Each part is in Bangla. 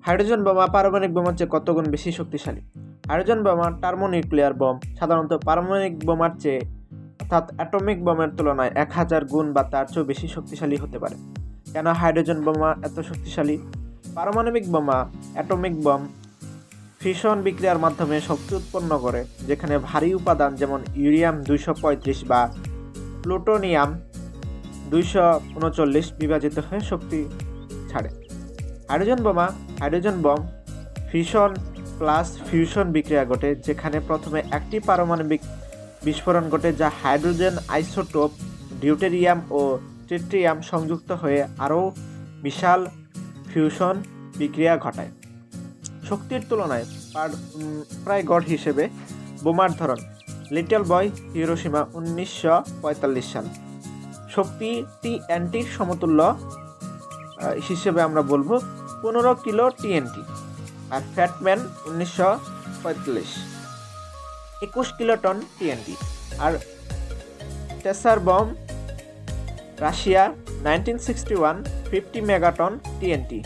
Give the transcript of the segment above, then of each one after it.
হাইড্রোজেন বোমা পারমাণবিক বোমার চেয়ে কত গুণ বেশি শক্তিশালী? হাইড্রোজেন বোমা টার্মোনিউক্লিয়ার বোম সাধারণত পারমাণবিক বোমার চেয়ে অর্থাৎ অ্যাটমিক বোমের তুলনায় 1000 গুণ বা তার চেয়েও বেশি শক্তিশালী হতে পারে। কেন হাইড্রোজেন বোমা এত শক্তিশালী? পারমাণবিক বোমা অ্যাটমিক বোম ফিশন বিক্রিয়ার মাধ্যমে শক্তি উৎপন্ন করে, যেখানে ভারী উপাদান যেমন ইউরেনিয়াম 235 বা প্লুটোনিয়াম 239 বিভাজিত হয়ে শক্তি ছাড়ে। Hydrogen bomb fission plus fusion বিক্রিয়া ঘটে, যেখানে প্রথমে একটি পারমাণবিক বিস্ফোরণ ঘটে যা হাইড্রোজেন আইসোটোপ ডিউটেরিয়াম ও ট্রিটিয়াম সংযুক্ত হয়ে আরও বিশাল ফিউশন বিক্রিয়া ঘটায়। শক্তির তুলনায় প্রায় গড় হিসেবে বোমার ধরন লিটল বয় হিরোশিমা 1945 সাল। শক্তি টিএনটির সমতুল্য হিসেবে আমরা বলবো 15 কিলো টিএনটি, আর ফ্যাটম্যান 1945 21 কিলোটন টিএনটি, আর Tsar bomb Russia 1961 50 megaton TNT,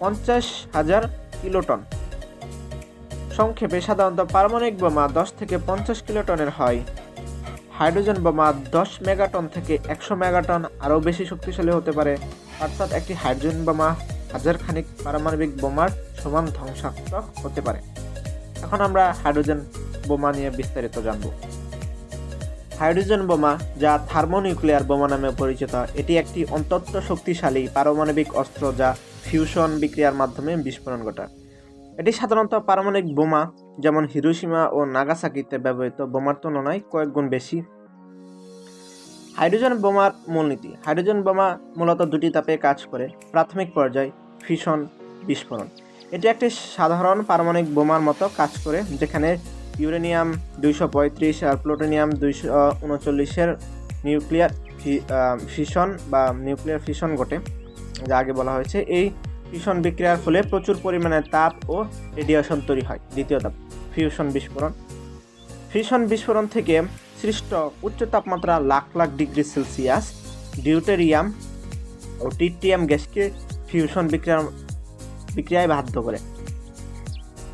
50,000 kiloton. সংক্ষেপে সাধারণত পারমাণবিক বোমা 10 থেকে 50 কিলোটনের হয়। হাইড্রোজেন বোমা 10 মেগাটন থেকে 100 মেগাটন আরও বেশি শক্তিশালী হতে পারে, অর্থাৎ একটি হাইড্রোজেন বোমা হাজারখানিক পারমাণবিক বোমার সমান ধ্বংসাত্মক হতে পারে। এখন আমরা হাইড্রোজেন বোমা নিয়ে বিস্তারিত জানব। হাইড্রোজেন বোমা, যা থার্মোনিউক্লিয়ার বোমা নামে পরিচিত, এটি একটি অত্যন্ত শক্তিশালী পারমাণবিক অস্ত্র যা ফিউশন বিক্রিয়ার মাধ্যমে বিস্ফোরণ ঘটায়। এটি সাধারণত পারমাণবিক বোমা যেমন হিরোশিমা ও নাগাসাকিতে ব্যবহৃত বোমার তুলনায় কয়েক গুণ বেশি। হাইড্রোজেন বোমার মূলনীতি। হাইড্রোজেন বোমা মূলত দুটি ধাপে কাজ করে। প্রাথমিক পর্যায় ফিশন বিস্ফোরণ। এটি একটি সাধারণ পারমাণবিক বোমার মতো কাজ করে, যেখানে ইউরেনিয়াম 235 আর প্লুটোনিয়াম 239-এর নিউক্লিয়ার ফিশন ঘটে, যা আগে বলা হয়েছে। এই ফিউশন বিক্রিয়ার ফলে প্রচুর পরিমাণে তাপ ও রেডিয়েশন তৈরি হয়। দ্বিতীয় ধাপ ফিউশন বিস্ফোরণ। ফিউশন বিস্ফোরণ থেকে সৃষ্ট উচ্চ তাপমাত্রা lakh lakh degree Celsius deuterium ও ট্রিটিয়াম গ্যাসকে ফিউশন বিক্রিয়ায় বাধ্য করে।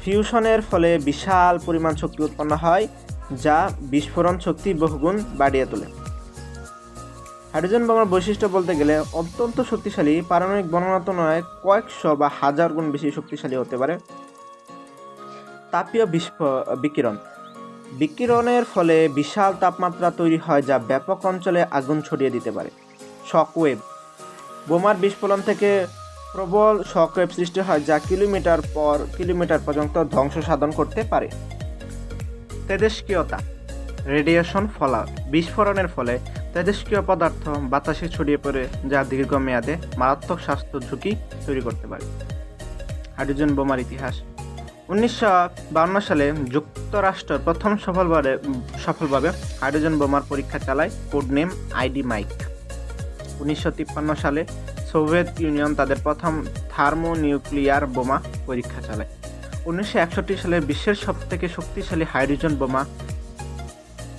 ফিউশনের ফলে বিশাল পরিমাণ শক্তি উৎপন্ন হয়, যা বিস্ফোরণ শক্তি বহুগুণ বাড়িয়ে তোলে। হাইড্রোজেন বোমার বৈশিষ্ট্য বলতে গেলে অত্যন্ত শক্তিশালী, পারমাণবিক বোমার তুলনায় কয়েকশো বা হাজার গুণ বেশি শক্তিশালী হতে পারে। তাপীয় বিকিরণ। বিকিরণের ফলে বিশাল তাপমাত্রা তৈরি হয়, যা ব্যাপক অঞ্চলে আগুন ছড়িয়ে দিতে পারে। শকওয়েভ। বোমার বিস্ফোরণ থেকে প্রবল শকওয়েভ সৃষ্টি হয়, যা কিলোমিটার পর কিলোমিটার পর্যন্ত ধ্বংস সাধন করতে পারে। তেজস্ক্রিয়তা। রেডিয়েশন ফলাউট। বিস্ফোরণের ফলে তেজস্ক্রিয় পদার্থ বাতাসে ছড়িয়ে পড়ে, যা দীর্ঘমেয়াদে মারাত্মক স্বাস্থ্য ঝুঁকি তৈরি করতে পারে। হাইড্রোজেন বোমার ইতিহাস। 1952 সালে যুক্তরাষ্ট্র প্রথম সফলভাবে হাইড্রোজেন বোমার পরীক্ষা চালায়, কোড নেম আইডি মাইক। 1953 সালে সোভিয়েত ইউনিয়ন তাদের প্রথম থার্মোনিউক্লিয়ার বোমা পরীক্ষা চালায়। 1961 সালে বিশ্বের সবথেকে শক্তিশালী হাইড্রোজেন বোমা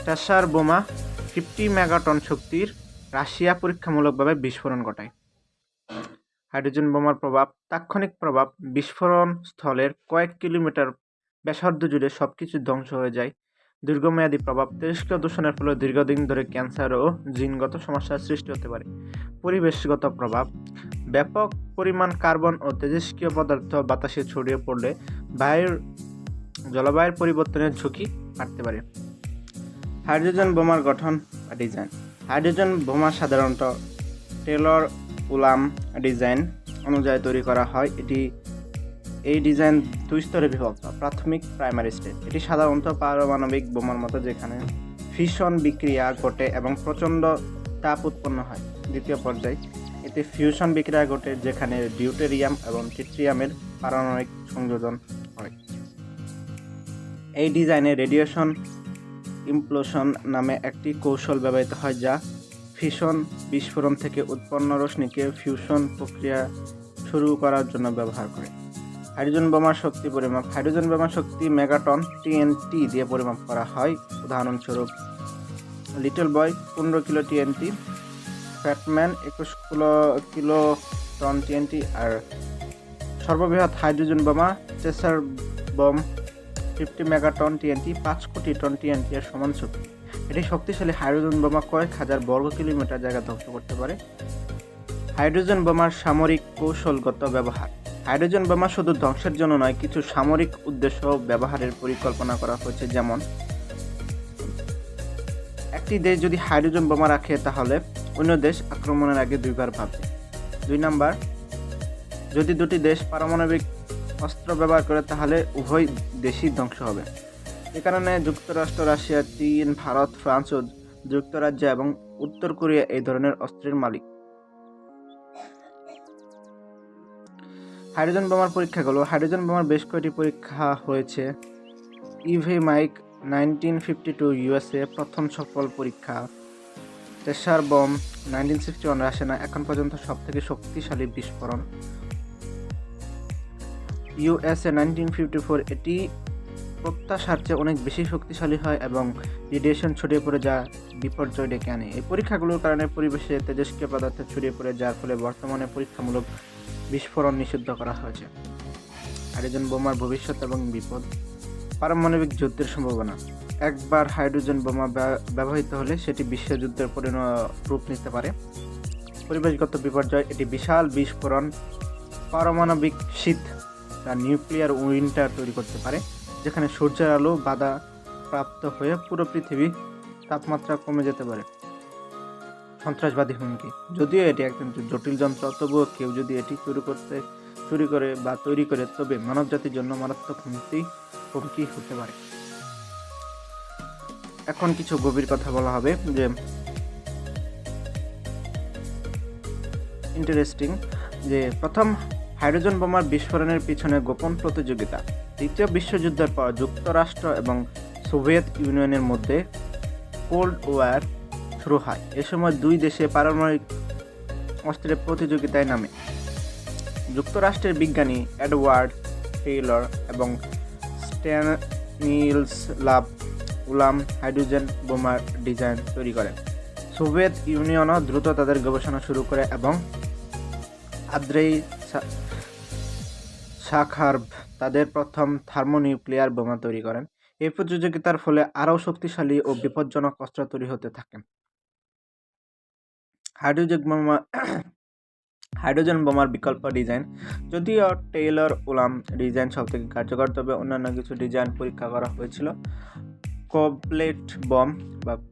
টেসার বোমা 50 মেগাটন শক্তির রাশিয়া পরীক্ষামূলকভাবে বিস্ফোরণ ঘটায়। হাইড্রোজেন বোমার প্রভাব। তাৎক্ষণিক প্রভাব। বিস্ফোরণ স্থলের কয়েক কিলোমিটার ব্যাসার্ধ জুড়ে সবকিছু ধ্বংস হয়ে যায়। দীর্ঘমেয়াদী প্রভাব। তেজস্ক্রিয় দূষণের ফলে দীর্ঘদিন ধরে ক্যান্সার ও জিনগত সমস্যার সৃষ্টি হতে পারে। পরিবেশগত প্রভাব। ব্যাপক পরিমাণ কার্বন ও তেজস্ক্রিয় পদার্থ বাতাসে ছড়িয়ে পড়লে জলবায়ুর পরিবর্তনের ঝুঁকি বাড়তে পারে। হাইড্রোজেন বোমার গঠন বা ডিজাইন। হাইড্রোজেন বোমা সাধারণত টেলর উলাম ডিজাইন অনুযায়ী তৈরি করা হয়। এই ডিজাইন দুই স্তরে বিভক্ত। প্রাথমিক প্রাইমারি স্টেজ। এটি সাধারণত পারমাণবিক বোমার মতো, যেখানে ফিশন বিক্রিয়া ঘটে এবং প্রচণ্ড তাপ উৎপন্ন হয়। দ্বিতীয় পর্যায়। এতে ফিউশন বিক্রিয়া ঘটে, যেখানে ডিউটেরিয়াম এবং ট্রিটিয়ামের পারমাণবিক সংযোজন হয়। এই ডিজাইনে রেডিয়েশন ইমপ্লোশন নামে একটি কৌশল ব্যবহৃত হয়, যা ফিশন বিস্ফোরণ থেকে উৎপন্ন রশ্মিকে ফিউশন প্রক্রিয়া শুরু করার জন্য ব্যবহার করে। হাইড্রোজেন বোমার শক্তি পরিমাপ। হাইড্রোজেন বোমার শক্তি মেগাটন টিএনটি দিয়ে পরিমাপ করা হয়। উদাহরণস্বরূপ Little Boy 15 kilo TNT, Fat Man 21 kiloton TNT, আর সর্ববৃহৎ হাইড্রোজেন বোমা চেসার বম 50 মেগাটন টিএনটি 5 কোটি টন টিএনটি এর সমান শক্তি। এটি শক্তিশালী হাইড্রোজেন বোমা কয়েক হাজার বর্গ কিলোমিটার জায়গা ধ্বংস করতে পারে। হাইড্রোজেন বোমার সামরিক কৌশলগত ব্যবহার। হাইড্রোজেন বোমা শুধু ধ্বংসের জন্য নয়, কিছু সামরিক উদ্দেশ্য ব্যবহারের পরিকল্পনা করা হয়েছে। যেমন, একটি দেশ যদি হাইড্রোজেন বোমা রাখে তাহলে অন্য দেশ আক্রমণের আগে দুইবার ভাববে। 2 নাম্বার, যদি দুটি দেশ পারমাণবিক অস্ত্র ব্যবহার করে তাহলে উভয় দেশই ধ্বংস হবে। এ কারণে যুক্তরাষ্ট্র, রাশিয়া, চীন, ভারত, ফ্রান্স ও যুক্তরাজ্য এবং উত্তর কোরিয়া এই ধরনের অস্ত্রের মালিক। হাইড্রোজেন বোমার পরীক্ষাগুলো। হাইড্রোজেন বোমার বেশ কয়েকটি পরীক্ষা হয়েছে। ইভি মাইক 1952 ইউএসএ প্রথম সফল পরীক্ষা। চেসার বম 1961 রাশিয়া এখন পর্যন্ত সবথেকে শক্তিশালী বিস্ফোরণ। ইউএসএ 1954 এটি প্রত্যাশার চেয়ে অনেক বেশি শক্তিশালী হয় এবং রেডিয়েশন ছড়িয়ে পড়ে যা বিপর্যয় ডেকে আনে। এই পরীক্ষাগুলোর কারণে পরিবেশে তেজস্ক্রিয় পদার্থ ছড়িয়ে পড়ে, যার ফলে বর্তমানে পরীক্ষামূলক বিস্ফোরণ নিষিদ্ধ করা হয়েছে। হাইড্রোজেন বোমার ভবিষ্যৎ এবং বিপদ। পারমাণবিক যুদ্ধের সম্ভাবনা। একবার হাইড্রোজেন বোমা ব্যবহৃত হলে সেটি বিশ্বযুদ্ধের রূপ নিতে পারে। পরিবেশগত বিপর্যয়। এটি বিশাল বিস্ফোরণ, পারমাণবিক শীত বা নিউক্লিয়ার উইন্টার তৈরি করতে পারে, যেখানে সূর্যের আলো বাধা প্রাপ্ত হয়ে পুরো পৃথিবী তাপমাত্রা কমে যেতে পারে। সন্ত্রাসবাদী হুমকি। যদিও এটি একদম জটিল যন্ত্র, তবুও কেউ যদি এটি চুরি করে বা তৈরি করে, তবে মানবজাতির জন্য মারাত্মক হুমকি হতে পারে। এখন কিছু গভীর কথা বলা হবে যে ইন্টারেস্টিং, যে প্রথম হাইড্রোজেন বোমার বিস্ফোরণের পিছনে গোপন প্রতিযোগিতা। দ্বিতীয় বিশ্বযুদ্ধের পর যুক্তরাষ্ট্র এবং সোভিয়েত ইউনিয়নের মধ্যে কোল্ড ওয়ার শুরু হয়। এ সময় দুই দেশে পারমাণবিক অস্ত্রের প্রতিযোগিতায় নামে। যুক্তরাষ্ট্রের বিজ্ঞানী এডওয়ার্ড টেইলর এবং স্ট্যানিস্লাভ উলাম হাইড্রোজেন বোমার ডিজাইন তৈরি করেন। সোভিয়েত ইউনিয়নও দ্রুত তাদের গবেষণা শুরু করে এবং আন্দ্রেই শাখারভ তাদের প্রথম থার্মোনিউক্লিয়ার বোমা তৈরি করেন। এই প্রতিযোগিতার ফলে আরও শক্তিশালী ও বিপজ্জনক অস্ত্র তৈরি হতে থাকে। হাইড্রোজেন বোমার বিকল্প ডিজাইন। যদিও টেইলর উলাম ডিজাইন সবথেকে কার্যকর, তবে অন্যান্য কিছু ডিজাইন পরীক্ষা করা হয়েছিল।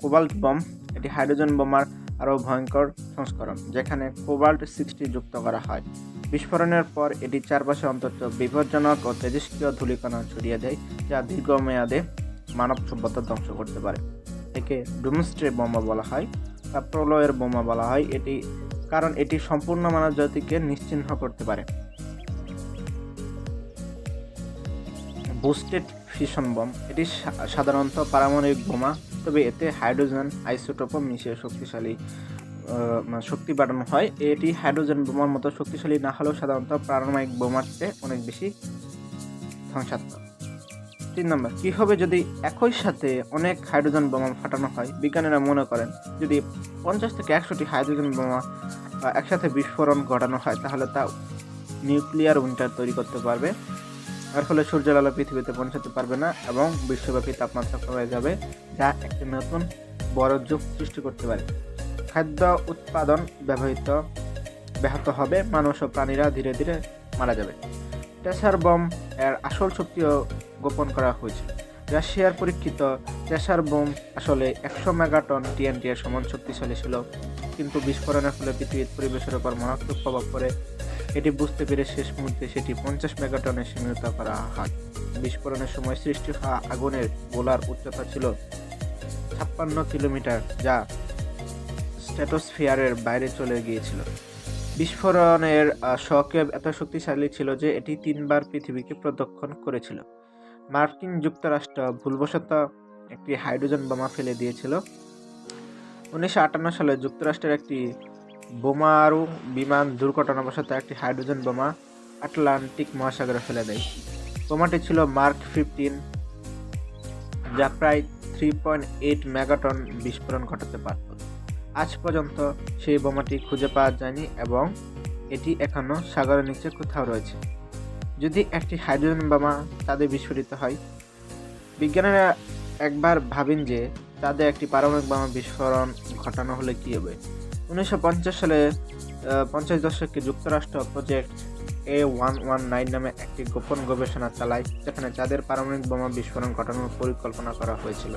কোবাল্ট বম, এটি হাইড্রোজেন বোমার আরও ভয়ঙ্কর সংস্করণ, যেখানে কোবাল্ট 60 যুক্ত করা হয়। বিস্ফোরণের পর এটি চারপাশে অন্তত বিপজ্জনক ও তেজস্ক্রিয় ধূলিকণা ছড়িয়ে দেয়, যা দীর্ঘমেয়াদে মানব সভ্যতা ধ্বংস করতে পারে। একে ডুমসডে বোমা বলা হয় বা প্রলয়ের বোমা বলা হয়, কারণ এটি সম্পূর্ণ মানবজাতিকে নিশ্চিহ্ন করতে পারে। বুস্টেড ফিশন বম, এটি সাধারণত পারমাণবিক বোমা, তবে এতে হাইড্রোজেন আইসোটোপও মিশিয়ে শক্তি বাড়ানো হয়। এটি হাইড্রোজেন বোমার মতো শক্তিশালী না হলেও সাধারণত পারমাণবিক বোমার চেয়ে অনেক বেশি ধ্বংসাত্মক। 3 নম্বর, কী হবে যদি একই সাথে অনেক হাইড্রোজেন বোমা ফাটানো হয়? বিজ্ঞানীরা মনে করেন যদি 50 থেকে 100টি হাইড্রোজেন বোমা একসাথে বিস্ফোরণ ঘটানো হয়, তাহলে তা নিউক্লিয়ার উইন্টার তৈরি করতে পারবে। এর ফলে সূর্যের আলো পৃথিবীতে পৌঁছাতে পারবে না এবং বিশ্বব্যাপী তাপমাত্রা কমে যাবে, যা একটি নতুন বড় যুগ সৃষ্টি করতে পারে। খাদ্য উৎপাদন ব্যাহত হবে, মানুষ ও প্রাণীরা ধীরে ধীরে মারা যাবে। চেসার বম এর আসল শক্তিও গোপন করা হয়েছে। রাশিয়ার পরীক্ষিত চেসার বোম আসলে 100 মেগাটন টিএনটি এর সমান শক্তিশালী ছিল, কিন্তু বিস্ফোরণের ফলে পৃথিবীর পরিবেশের উপর মারাত্মক প্রভাব পড়ে। এটি বুঝতে পেরে শেষ মুহূর্তে সেটি 50 মেগাটনে সীমিত করা হয়। বিস্ফোরণের সময় সৃষ্টি হওয়া আগুনের গোলার উচ্চতা ছিল 56 কিলোমিটার, যা স্ট্র্যাটোস্ফিয়ারের বাইরে চলে গিয়েছিল। বিস্ফোরণের শকওয়েভ এত শক্তিশালী ছিল যে এটি 3 বার পৃথিবীকে প্রদক্ষিণ করেছিল। মার্কিন যুক্তরাষ্ট্র ভুলবশত একটি হাইড্রোজেন বোমা ফেলে দিয়েছিল। 1958 সালে যুক্তরাষ্ট্রের একটি বোমারু বিমান দুর্ঘটনাবশত একটি হাইড্রোজেন বোমা আটলান্টিক মহাসাগরে ফেলে দেয়। বোমাটি ছিল মার্ক 15, যা প্রায় 3.8 মেগাটন বিস্ফোরণ ঘটাতে পারত। আজ পর্যন্ত সেই বোমাটি খুঁজে পাওয়া যায়নি এবং এটি এখনও সাগরের নিচে কোথাও রয়েছে। যদি একটি হাইড্রোজেন বোমা চাঁদে বিস্ফোরিত হয়, বিজ্ঞানীরা একবার ভাবেন যে চাঁদে একটি পারমাণবিক বোমা বিস্ফোরণ ঘটানো হলে কী হবে। 1950 সালে 50 দশকে যুক্তরাষ্ট্র প্রজেক্ট A119 নামে একটি গোপন গবেষণা চালায়, যেখানে চাঁদের পারমাণবিক বোমা বিস্ফোরণ ঘটানোর পরিকল্পনা করা হয়েছিল।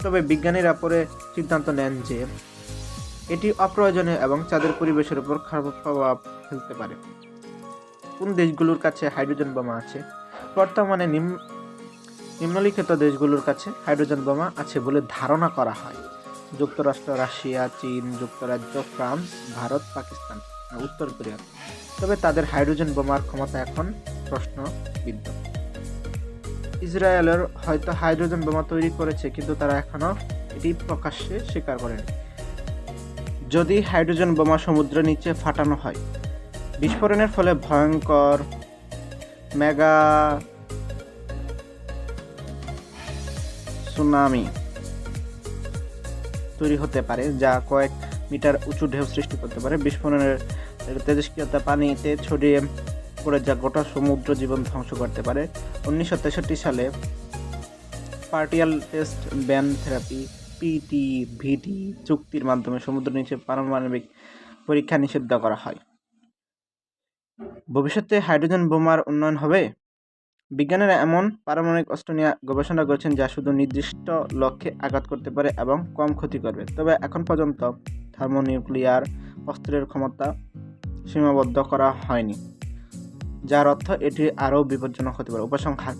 তবে বিজ্ঞানীরা পরে সিদ্ধান্ত নেন যে এটি অপ্রয়োজনীয় এবং চাঁদের পরিবেশের উপর খারাপ প্রভাব ফেলতে পারে। কোন দেশগুলোর কাছে হাইড্রোজেন বোমা আছে? বর্তমানে নিম্নলিখিত দেশগুলোর কাছে হাইড্রোজেন বোমা আছে বলে ধারণা করা হয়: যুক্তরাষ্ট্র, রাশিয়া, চীন, যুক্তরাজ্য, ফ্রান্স, ভারত, পাকিস্তান, উত্তর কোরিয়া। তবে তাদের হাইড্রোজেন বোমার ক্ষমতা এখন প্রশ্নবিদ্ধ। ইসরায়েলের হয়তো হাইড্রোজেন বোমা তৈরি করেছে, কিন্তু তারা এখনো এটি প্রকাশ্যে স্বীকার করেনি। যদি হাইড্রোজেন বোমা সমুদ্রের নিচে ফাটানো হয়, বিস্ফোরণের ফলে ভয়ঙ্কর মেগা সুনামি তৈরি হতে পারে, যা কয়েক মিটার উঁচু ঢেউ সৃষ্টি করতে পারে। বিস্ফোরণের তেজস্ক্রিয়তা পানিতে ছড়িয়ে পড়ে যা গোটা সমুদ্র জীবন ধ্বংস করতে পারে। 1963 সালে পার্টিয়াল টেস্ট ব্যান থেরাপি (PTBT) চুক্তির মাধ্যমে সমুদ্র নিচে পারমাণবিক পরীক্ষা নিষিদ্ধ করা হয়। ভবিষ্যতে হাইড্রোজেন বোমার উন্নয়ন হবে? বিজ্ঞানীরা এমন পারমাণবিক অস্ত্র নিয়ে গবেষণা করছেন যা শুধু নির্দিষ্ট লক্ষ্যে আঘাত করতে পারে এবং কম ক্ষতি করবে। তবে এখন পর্যন্ত থার্মোনিউক্লিয়ার অস্ত্রের ক্ষমতা সীমাবদ্ধ করা হয়নি, যার অর্থ এটি আরও বিপজ্জনক হতে পারে। উপসংহার: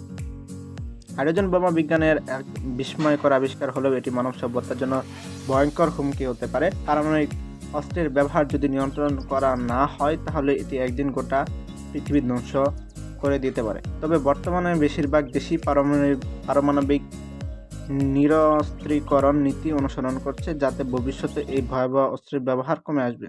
হাইড্রোজেন বোমা বিজ্ঞানের এক বিস্ময়কর আবিষ্কার হলেও এটি মানব সভ্যতার জন্য ভয়ঙ্কর হুমকি হতে পারে। পারমাণবিক অস্ত্রের ব্যবহার যদি নিয়ন্ত্রণ করা না হয়, তাহলে এটি একদিন গোটা পৃথিবী ধ্বংস করে দিতে পারে। তবে বর্তমানে বেশিরভাগ দেশই পারমাণবিক নিরস্ত্রীকরণ নীতি অনুসরণ করছে, যাতে ভবিষ্যতে এই ভয়াবহ অস্ত্রের ব্যবহার কমে আসবে।